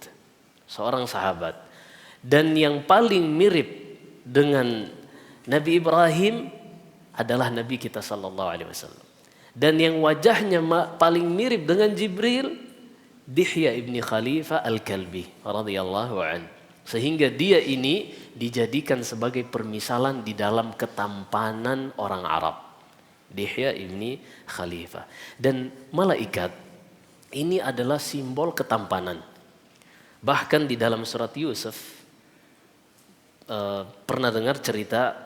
seorang sahabat. Dan yang paling mirip dengan Nabi Ibrahim adalah Nabi kita SAW. Dan yang wajahnya paling mirip dengan Jibril, Dihya ibni Khalifah al-Kalbi radhiyallahu an. Sehingga dia ini dijadikan sebagai permisalan di dalam ketampanan orang Arab. Dihya ibni Khalifah. Dan malaikat ini adalah simbol ketampanan. Bahkan di dalam surat Yusuf pernah dengar cerita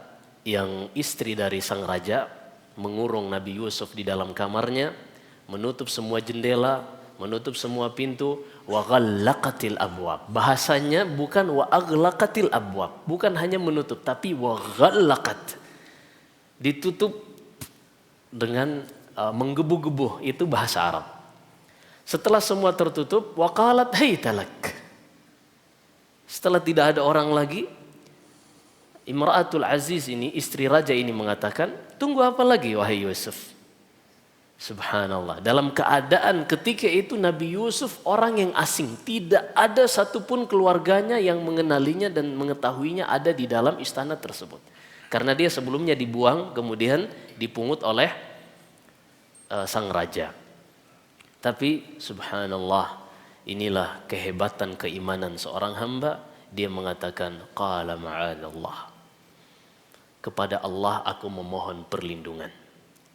yang istri dari sang raja mengurung Nabi Yusuf di dalam kamarnya, menutup semua jendela, menutup semua pintu, wa ghallaqatil abwab. Bahasanya bukan wa aghlaqatil abwab, bukan hanya menutup, tapi wa ghallaqat. Ditutup dengan menggebu-gebu, itu bahasa Arab. Setelah semua tertutup, waqalat haytalak. Setelah tidak ada orang lagi, Imra'atul Aziz ini, istri raja ini mengatakan, tunggu apa lagi wahai Yusuf? Subhanallah, dalam keadaan ketika itu Nabi Yusuf orang yang asing, tidak ada satupun keluarganya yang mengenalinya dan mengetahuinya ada di dalam istana tersebut. Karena dia sebelumnya dibuang, kemudian dipungut oleh sang raja. Tapi subhanallah, inilah kehebatan keimanan seorang hamba. Dia mengatakan, qala ma'adallah, kepada Allah aku memohon perlindungan.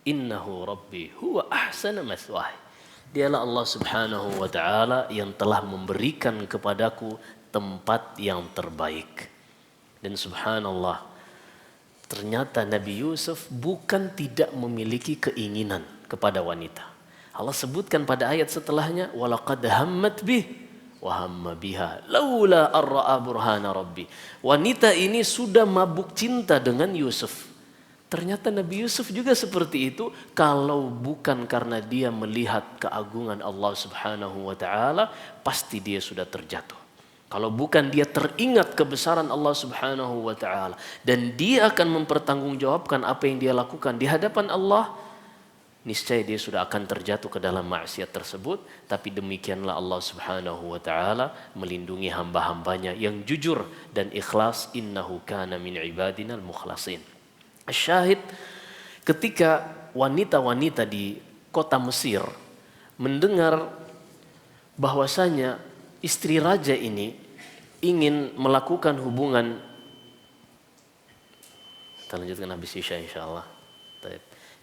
Innahu rabbi huwa ahsana mathwaya. Dialah Allah subhanahu wa ta'ala yang telah memberikan kepadaku tempat yang terbaik. Dan subhanallah, ternyata Nabi Yusuf bukan tidak memiliki keinginan kepada wanita. Allah sebutkan pada ayat setelahnya, walaqad hammat bih wa hamma biha laula ar-ra'a burhana rabbi. Wanita ini sudah mabuk cinta dengan Yusuf. Ternyata Nabi Yusuf juga seperti itu, kalau bukan karena dia melihat keagungan Allah subhanahu wa ta'ala, pasti dia sudah terjatuh. Kalau bukan dia teringat kebesaran Allah subhanahu wa ta'ala, dan dia akan mempertanggungjawabkan apa yang dia lakukan di hadapan Allah, niscaya dia sudah akan terjatuh ke dalam maksiat tersebut. Tapi demikianlah Allah subhanahu wa ta'ala melindungi hamba-hambanya yang jujur dan ikhlas. Innahu kana min ibadina al-mukhlasin. Syahid, ketika wanita-wanita di kota Mesir mendengar bahwasanya istri raja ini ingin melakukan hubungan, kita lanjutkan habis Isya insyaallah.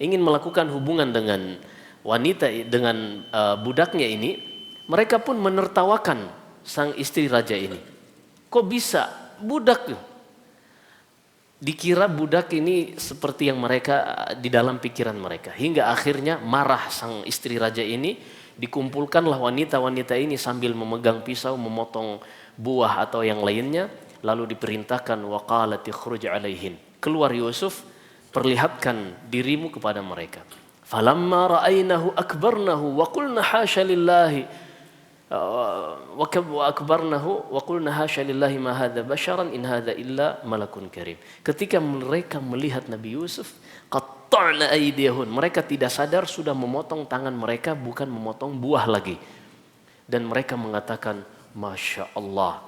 Ingin melakukan hubungan dengan wanita, dengan budaknya ini, mereka pun menertawakan sang istri raja ini. Kok bisa budak? Dikira budak ini seperti yang mereka di dalam pikiran mereka. Hingga akhirnya marah sang istri raja ini, dikumpulkanlah wanita-wanita ini sambil memegang pisau memotong buah atau yang lainnya, lalu diperintahkan waqalati khruj alaihin. Keluar Yusuf, perlihatkan dirimu kepada mereka. Falamma ra'ainahu akbarnahu wa qulna hasya lillahi wa akbarnahu wa qulna hasya lillahi ma hadza basharan in hadza illa malakun karim. Ketika mereka melihat Nabi Yusuf, qatta'na aydiyahun, mereka tidak sadar sudah memotong tangan mereka, bukan memotong buah lagi. Dan mereka mengatakan, Masya Allah,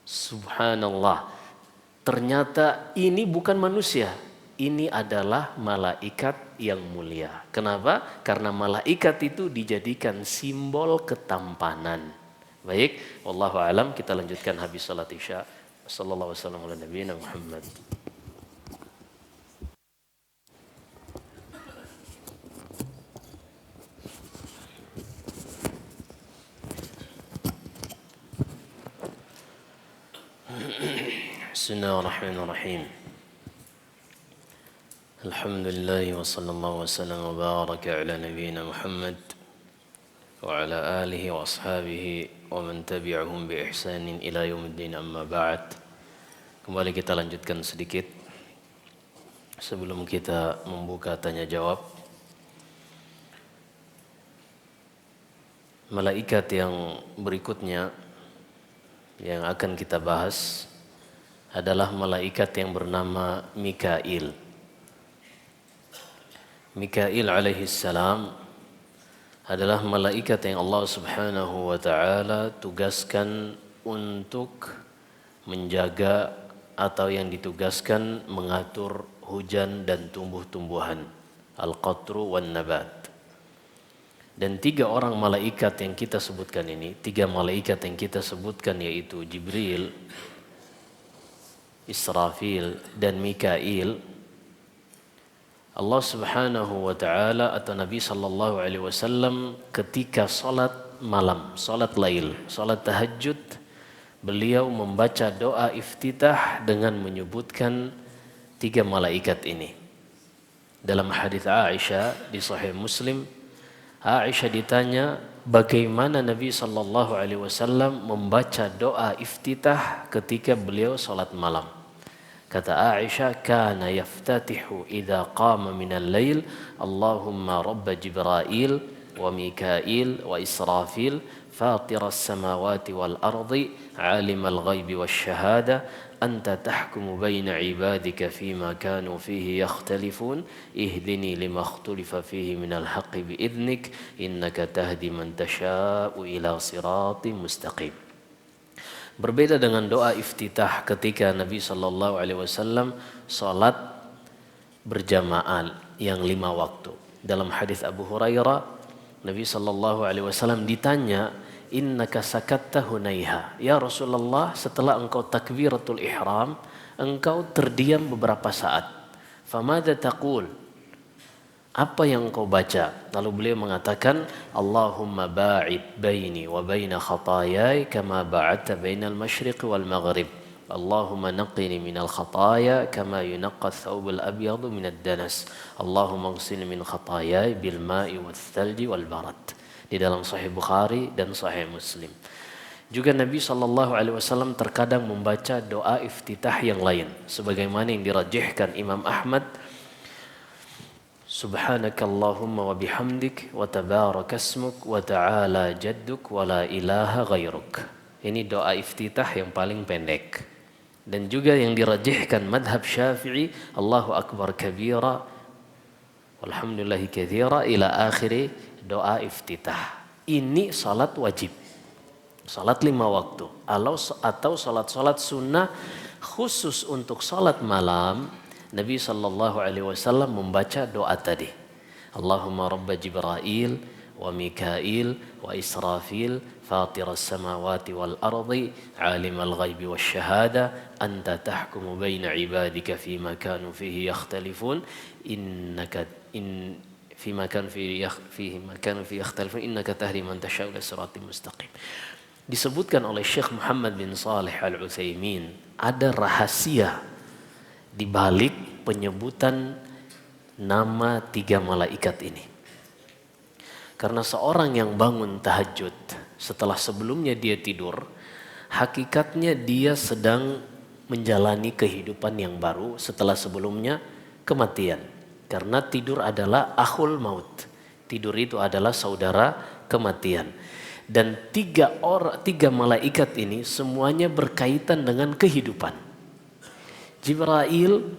Subhanallah, ternyata ini bukan manusia, ini adalah malaikat yang mulia. Kenapa? Karena malaikat itu dijadikan simbol ketampanan. Baik, wallahu alam, kita lanjutkan habis salat Isya. Sallallahu alaihi wasallam ala nabiyina Muhammad. Bismillahirrahmanirrahim. Alhamdulillah wa sallallahu wa sallam wa baraka ala nabiyyina Muhammad wa ala alihi wa ashabihi wa man tabi'ahum bi ihsanin ila yaumiddin, amma ba'd. Kembali kita lanjutkan sedikit sebelum kita membuka tanya jawab. Malaikat yang berikutnya yang akan kita bahas adalah malaikat yang bernama Mikail. Mikail alaihi salam adalah malaikat yang Allah subhanahu wa ta'ala tugaskan untuk menjaga atau yang ditugaskan mengatur hujan dan tumbuh-tumbuhan, al-qatru wan nabat. Dan tiga orang malaikat yang kita sebutkan ini, tiga malaikat yang kita sebutkan yaitu Jibril, Israfil dan Mikail, Allah subhanahu wa ta'ala atau Nabi sallallahu alaihi wasallam ketika salat malam, salat lail, salat tahajud, beliau membaca doa iftitah dengan menyebutkan tiga malaikat ini. Dalam hadis Aisyah di Sahih Muslim, Aisyah ditanya bagaimana Nabi sallallahu alaihi wasallam membaca doa iftitah ketika beliau salat malam. Kata Aisyah, kana yaftatihu idza qama minal lail, Allahumma rabb Jibril wa Mikail wa Israfil, fatiras samawati wal ardi, alimal ghaibi wasyahada, anta tahkumu baina ibadika fima kanu fihi yakhtalifun, ihdini lima ikhtalafa fihi minal haqqi biidnik, innaka tahdi man tasha'u ila siratim mustaqim. Berbeda dengan doa iftitah ketika Nabi SAW salat berjamaah yang 5 waktu. Dalam hadis Abu Hurairah, Nabi SAW ditanya, innaka sakatta hunaiha. Ya Rasulullah, setelah engkau takbiratul ihram, engkau terdiam beberapa saat. Famadza taqul? Apa yang engkau baca? Lalu beliau mengatakan, Allahumma ba'id baini wa baina khatayai kama ba'adta bainal masyriq wal maghrib. Allahumma naqqini minal khataya kama yunaqqa thawbul abyadu minad danas. Allahumma ighsilni min khatayai bil ma'i wal thalji wal barad. Di dalam Sahih Bukhari dan Sahih Muslim. Juga Nabi SAW terkadang membaca doa iftitah yang lain, sebagaimana yang dirajihkan Imam Ahmad, Subhanakallahumma wa bihamdik wa tabarakasmuk wa ta'ala jadduk wa la ilaha ghairuk. Ini doa iftitah yang paling pendek. Dan juga yang dirajihkan madhab Syafi'i, Allahu akbar kabira walhamdulillahi katsira ila akhiri doa iftitah. Ini salat wajib. Salat 5 waktu. Atau salat-salat sunnah khusus untuk salat malam, Nabi SAW membaca doa tadi. Allahumma rabb Jibril wa Mikail wa Israfil, fatiras samawati wal ardi, alimal ghaibi wasyahada, anta tahkumu baina ibadika fima kanu fihi yakhtalifun, fima kanu fihi yakhtalifun, innaka tahdi man tasha'u ila siratim mustaqim. Disebutkan oleh Syekh Muhammad bin Shalih Al-Utsaimin, ada rahasia di balik penyebutan nama 3 malaikat ini. Karena seorang yang bangun tahajud setelah sebelumnya dia tidur, hakikatnya dia sedang menjalani kehidupan yang baru setelah sebelumnya kematian. Karena tidur adalah akhul maut. Tidur itu adalah saudara kematian. Dan 3 malaikat ini semuanya berkaitan dengan kehidupan. Jibril,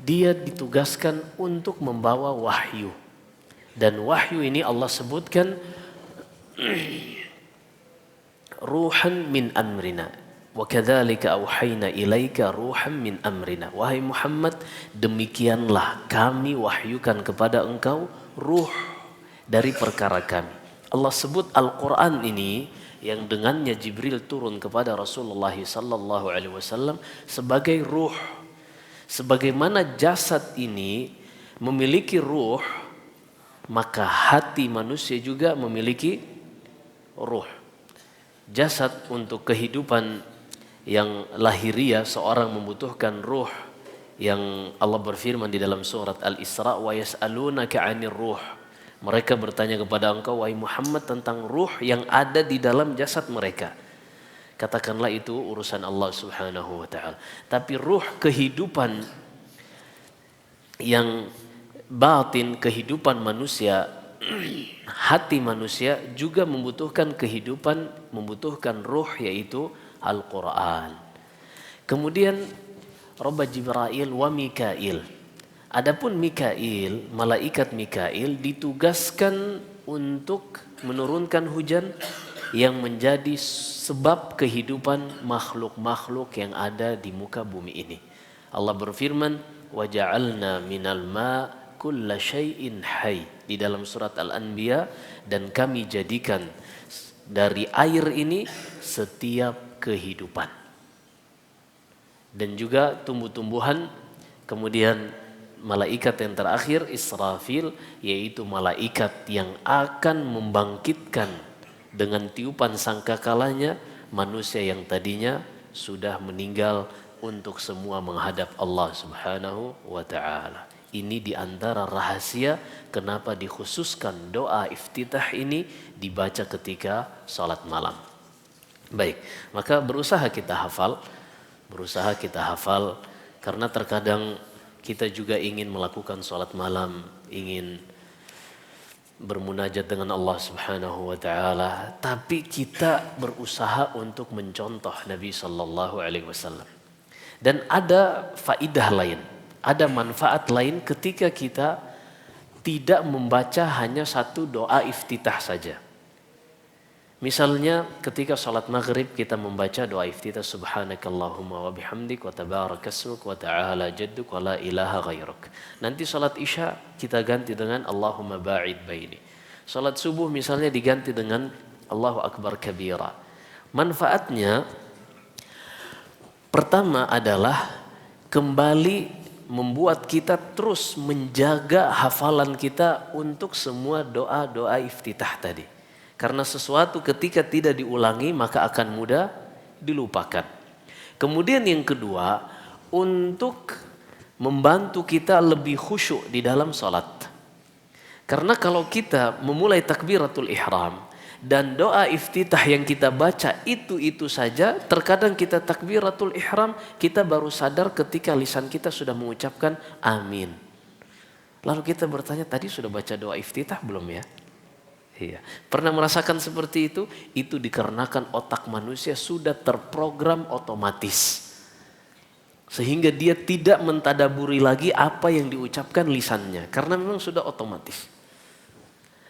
dia ditugaskan untuk membawa wahyu. Dan wahyu ini Allah sebutkan ruhan min amrina. Wa kadzalika auhayna ilaika ruhan min amrina. Wahai Muhammad, demikianlah kami wahyukan kepada engkau ruh dari perkara kami. Allah sebut Al-Quran ini yang dengannya Jibril turun kepada Rasulullah SAW sebagai ruh. Sebagaimana jasad ini memiliki ruh, maka hati manusia juga memiliki ruh. Jasad untuk kehidupan yang lahiriah, seorang membutuhkan ruh, yang Allah berfirman di dalam surat Al-Isra, wa yas'alunaka 'anir ruh. Mereka bertanya kepada engkau, wahai Muhammad, tentang ruh yang ada di dalam jasad mereka. Katakanlah itu urusan Allah Subhanahu wa ta'ala. Tapi ruh, kehidupan yang batin, kehidupan manusia, hati manusia juga membutuhkan kehidupan, membutuhkan ruh, yaitu Al-Quran. Kemudian Rabb Jibril wa Mikail. Adapun Mikail, malaikat Mikail ditugaskan untuk menurunkan hujan yang menjadi sebab kehidupan makhluk-makhluk yang ada di muka bumi ini. Allah berfirman, وَجَعَلْنَا مِنَ الْمَاءِ كُلَّ شَيْءٍ حَيٍّ di dalam surat Al-Anbiya, dan kami jadikan dari air ini setiap kehidupan. Dan juga tumbuh-tumbuhan. Kemudian malaikat yang terakhir Israfil, yaitu malaikat yang akan membangkitkan dengan tiupan sangkakalanya manusia yang tadinya sudah meninggal untuk semua menghadap Allah Subhanahu wa ta'ala. Ini diantara rahasia kenapa dikhususkan doa iftitah ini dibaca ketika salat malam. Baik, maka berusaha kita hafal Karena terkadang kita juga ingin melakukan sholat malam, ingin bermunajat dengan Allah Subhanahu wa taala, tapi kita berusaha untuk mencontoh Nabi sallallahu alaihi wasallam. Dan ada faidah lain, ada manfaat lain ketika kita tidak membaca hanya satu doa iftitah saja. Misalnya ketika salat maghrib kita membaca doa iftitah subhanakallahumma wa bihamdik wa tabarakasmuk wa ta'ala jadduk wa la ilaha ghairuk. Nanti salat isya kita ganti dengan Allahumma ba'id baini. Salat subuh misalnya diganti dengan Allahu akbar kabira. Manfaatnya pertama adalah kembali membuat kita terus menjaga hafalan kita untuk semua doa-doa iftitah tadi. Karena sesuatu ketika tidak diulangi maka akan mudah dilupakan. Kemudian yang kedua, untuk membantu kita lebih khusyuk di dalam salat. Karena kalau kita memulai takbiratul ihram dan doa iftitah yang kita baca itu saja, terkadang kita takbiratul ihram kita baru sadar ketika lisan kita sudah mengucapkan amin. Lalu kita bertanya, tadi sudah baca doa iftitah belum ya? Iya. Pernah merasakan seperti itu? Itu dikarenakan otak manusia sudah terprogram otomatis. Sehingga dia tidak mentadaburi lagi apa yang diucapkan lisannya. Karena memang sudah otomatis.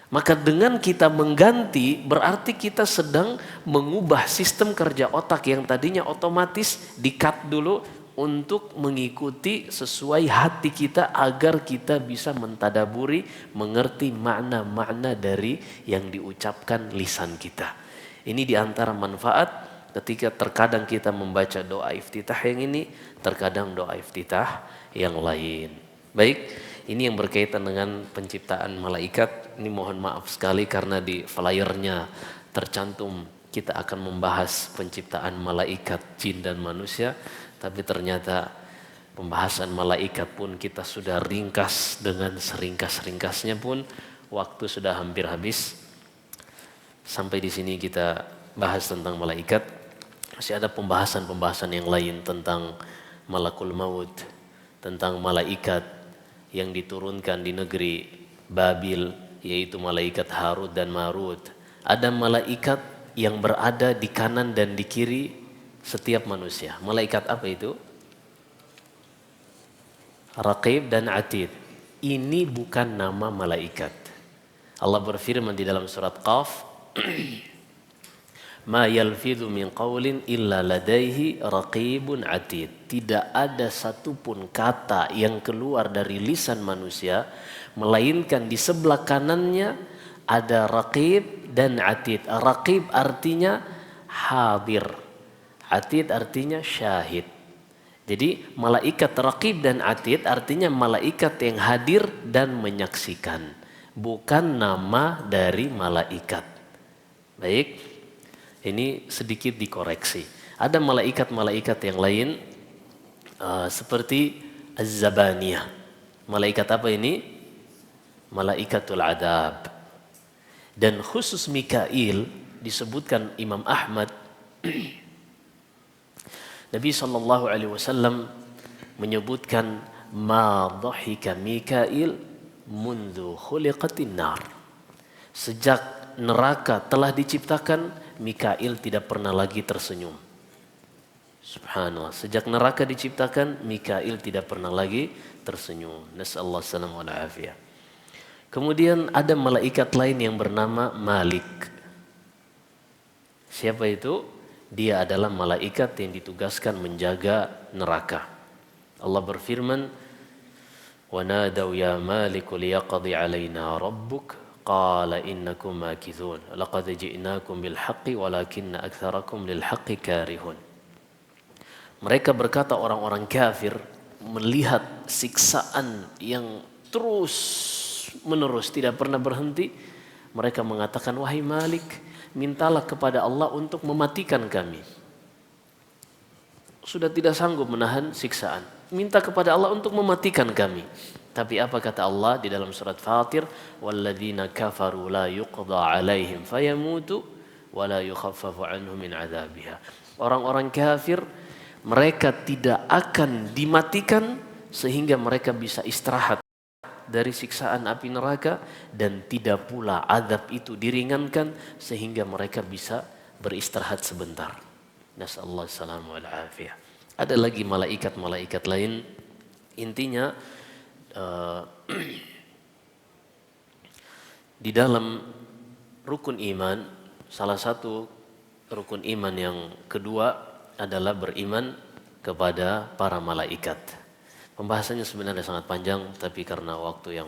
Maka dengan kita mengganti, berarti kita sedang mengubah sistem kerja otak yang tadinya otomatis, di-cut dulu untuk mengikuti sesuai hati kita agar kita bisa mentadaburi, mengerti makna-makna dari yang diucapkan lisan kita. Ini diantara manfaat ketika terkadang kita membaca doa iftitah yang ini, terkadang doa iftitah yang lain. Baik, ini yang berkaitan dengan penciptaan malaikat. Ini mohon maaf sekali karena di flyernya tercantum kita akan membahas penciptaan malaikat, jin dan manusia. Tapi ternyata pembahasan malaikat pun kita sudah ringkas dengan seringkas-ringkasnya pun waktu sudah hampir habis. Sampai di sini kita bahas tentang malaikat. Masih ada pembahasan-pembahasan yang lain tentang malakul maut, tentang malaikat yang diturunkan di negeri Babil, yaitu malaikat Harut dan Marut. Ada malaikat yang berada di kanan dan di kiri setiap manusia. Malaikat apa itu? Raqib dan Atid. Ini bukan nama malaikat. Allah berfirman di dalam surat Qaf, Ma yalfidhu min qawlin illa ladaihi raqibun atid. Tidak ada satupun kata yang keluar dari lisan manusia melainkan di sebelah kanannya ada raqib dan atid. Raqib artinya hadir. Atid artinya syahid. Jadi malaikat raqib dan atid artinya malaikat yang hadir dan menyaksikan. Bukan nama dari malaikat. Baik, ini sedikit dikoreksi. Ada malaikat-malaikat yang lain seperti Az-Zabaniyah. Malaikat apa ini? Malaikatul adab. Dan khusus Mikail disebutkan Imam Ahmad Nabi SAW menyebutkan ma dhahika Mikail mundu khuliqatin nar. Sejak neraka telah diciptakan, Mikail tidak pernah lagi tersenyum. Subhanallah, sejak neraka diciptakan, Mikail tidak pernah lagi tersenyum. Nasallahu salam wal afiyah. Kemudian ada malaikat lain yang bernama Malik. Siapa itu? Dia adalah malaikat yang ditugaskan menjaga neraka. Allah berfirman, "Wa nadaw ya Malik liyaqdi 'alaina rabbuk qala innakum makithun laqad ji'nakum bil haqqi walakinna aktsarakum lil haqqi karihun." Mereka berkata, orang-orang kafir melihat siksaan yang terus menerus tidak pernah berhenti, mereka mengatakan, "Wahai Malik, mintalah kepada Allah untuk mematikan kami. Sudah tidak sanggup menahan siksaan. Minta kepada Allah untuk mematikan kami." Tapi apa kata Allah di dalam surat Fatir? "Walladzina kafaru la yuqda 'alaihim fayamutu wa la yukhaffafu 'anhum min 'adzabiha." Orang-orang kafir mereka tidak akan dimatikan sehingga mereka bisa istirahat dari siksaan api neraka, dan tidak pula azab itu diringankan sehingga mereka bisa beristirahat sebentar. Nasallahu salamu wal afiyah. Ada lagi malaikat-malaikat lain. Intinya di dalam rukun iman, salah satu rukun iman yang kedua adalah beriman kepada para malaikat. Pembahasannya sebenarnya sangat panjang, tapi karena waktu yang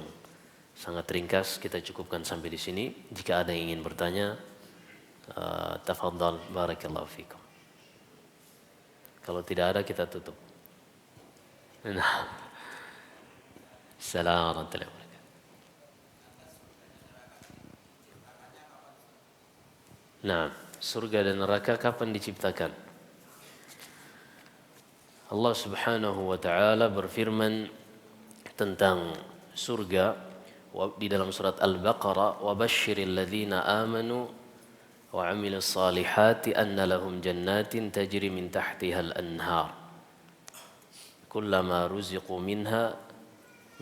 sangat ringkas, kita cukupkan sampai di sini. Jika ada yang ingin bertanya, tafadhal, barakallahu fikum. Kalau tidak ada, kita tutup. Nah, assalamualaikum warahmatullahi wabarakatuh. Nah, surga dan neraka kapan diciptakan? Allah Subhanahu wa taala berfirman tentang surga di dalam surat Al-Baqarah, wa basyiril ladzina amanu wa 'amilus salihati anna lahum jannatin tajri min tahtiha al-anhar kullama ruziqu minha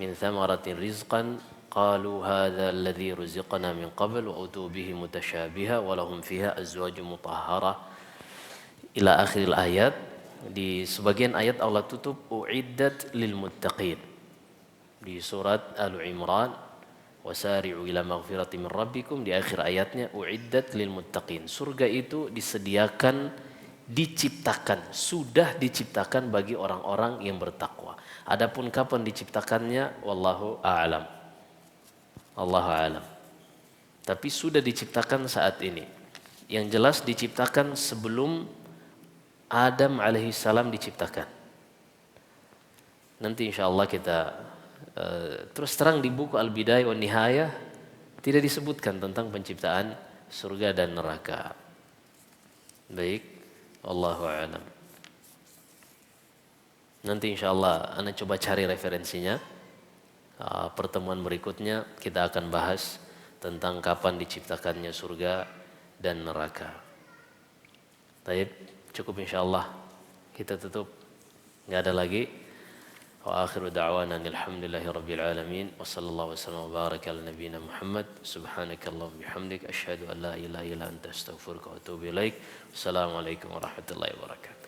min thamaratin rizqan qalu hadza alladzi ruziqna min qabl wa utu bihi mutasyabiha wa lahum fiha azwajun mutahharah ila akhiril ayat. Di sebagian ayat Allah tutup uiddat lil muttaqin. Di surat Al-Imran wasari'u ila maghfirati min rabbikum, di akhir ayatnya uiddat lil muttaqin. Surga itu disediakan, diciptakan, sudah diciptakan bagi orang-orang yang bertakwa. Adapun kapan diciptakannya wallahu a'lam. Allahu a'lam. Tapi sudah diciptakan saat ini. Yang jelas diciptakan sebelum Adam alaihissalam diciptakan. Nanti insyaallah kita terus terang di buku Al-Bidayah wa Nihayah tidak disebutkan tentang penciptaan surga dan neraka. Baik, wallahu a'lam. Nanti insyaallah ana coba cari referensinya. Pertemuan berikutnya kita akan bahas tentang kapan diciptakannya surga dan neraka. Baik, cukup insyaallah. Kita tutup. Enggak ada lagi. Wa akhiru da'wana alhamdulillahi rabbil alamin wa sallallahu wasallam wa baraka ala nabiyyina Muhammad. Subhanakallahumma bihamdik asyhadu an la ilaha illa anta astaghfiruka wa atubu ilaik. Wassalamualaikum warahmatullahi wabarakatuh.